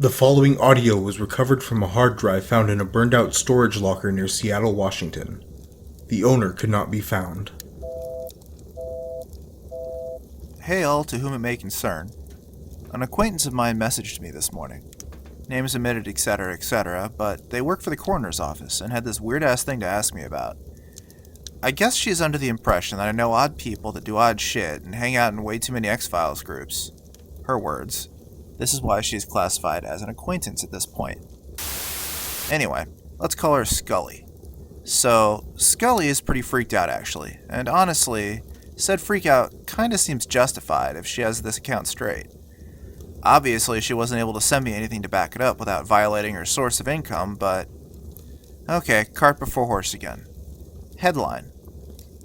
The following audio was recovered from a hard drive found in a burned-out storage locker near Seattle, Washington. The owner could not be found. Hey all to whom it may concern. An acquaintance of mine messaged me this morning. Names omitted, etc., etc., but they work for the coroner's office and had this weird-ass thing to ask me about. I guess she's under the impression that I know odd people that do odd shit and hang out in way too many X-Files groups. Her words. This is why she's classified as an acquaintance at this point. Anyway, let's call her Scully. So, Scully is pretty freaked out actually, and honestly, said freak out kinda seems justified if she has this account straight. Obviously, she wasn't able to send me anything to back it up without violating her source of income, but... Okay, cart before horse again. Headline.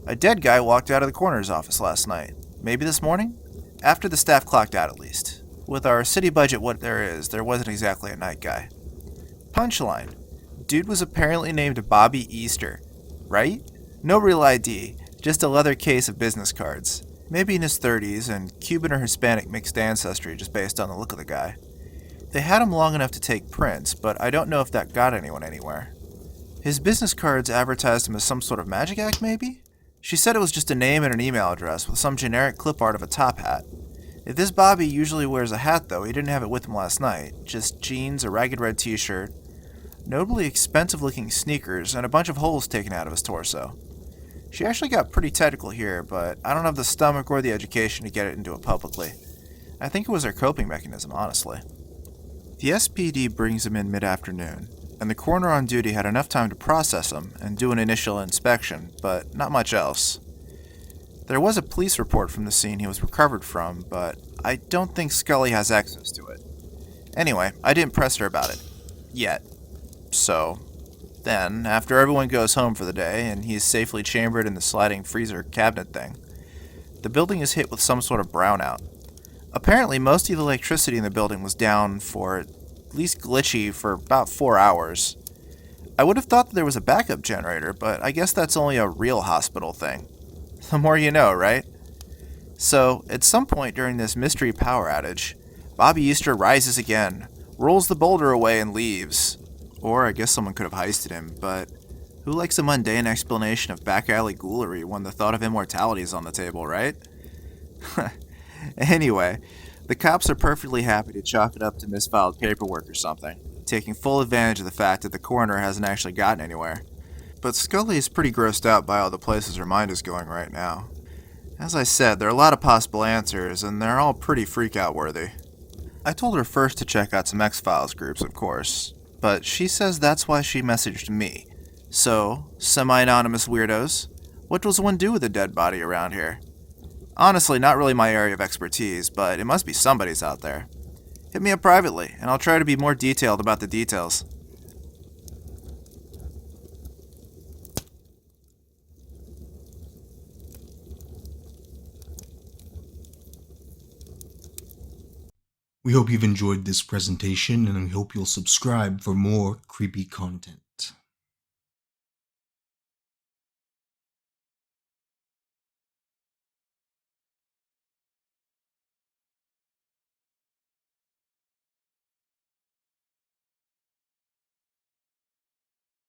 A dead guy walked out of the coroner's office last night. Maybe this morning? After the staff clocked out at least. With our city budget what there is, there wasn't exactly a night guy. Punchline. Dude was apparently named Bobby Easter. Right? No real ID, just a leather case of business cards. Maybe in his 30s and Cuban or Hispanic mixed ancestry just based on the look of the guy. They had him long enough to take prints, but I don't know if that got anyone anywhere. His business cards advertised him as some sort of magic act maybe? She said it was just a name and an email address with some generic clip art of a top hat. If this Bobby usually wears a hat though, he didn't have it with him last night. Just jeans, a ragged red t-shirt, notably expensive looking sneakers, and a bunch of holes taken out of his torso. She actually got pretty technical here, but I don't have the stomach or the education to get it into it publicly. I think it was her coping mechanism, honestly. The SPD brings him in mid-afternoon, and the coroner on duty had enough time to process him and do an initial inspection, but not much else. There was a police report from the scene he was recovered from, but I don't think Scully has access to it. Anyway, I didn't press her about it. Yet. So, then, after everyone goes home for the day and he's safely chambered in the sliding freezer cabinet thing, the building is hit with some sort of brownout. Apparently, most of the electricity in the building was down for at least glitchy for about 4 hours. I would have thought that there was a backup generator, but I guess that's only a real hospital thing. The more you know, right? So, at some point during this mystery power outage, Bobby Easter rises again, rolls the boulder away and leaves. Or I guess someone could have heisted him, but who likes a mundane explanation of back alley ghoulery when the thought of immortality is on the table, right? Anyway, the cops are perfectly happy to chalk it up to misfiled paperwork or something, taking full advantage of the fact that the coroner hasn't actually gotten anywhere. But Scully is pretty grossed out by all the places her mind is going right now. As I said, there are a lot of possible answers, and they're all pretty freak-out worthy. I told her first to check out some X-Files groups, of course, but she says that's why she messaged me. So, semi-anonymous weirdos, what does one do with a dead body around here? Honestly, not really my area of expertise, but it must be somebody's out there. Hit me up privately, and I'll try to be more detailed about the details. We hope you've enjoyed this presentation, and we hope you'll subscribe for more creepy content.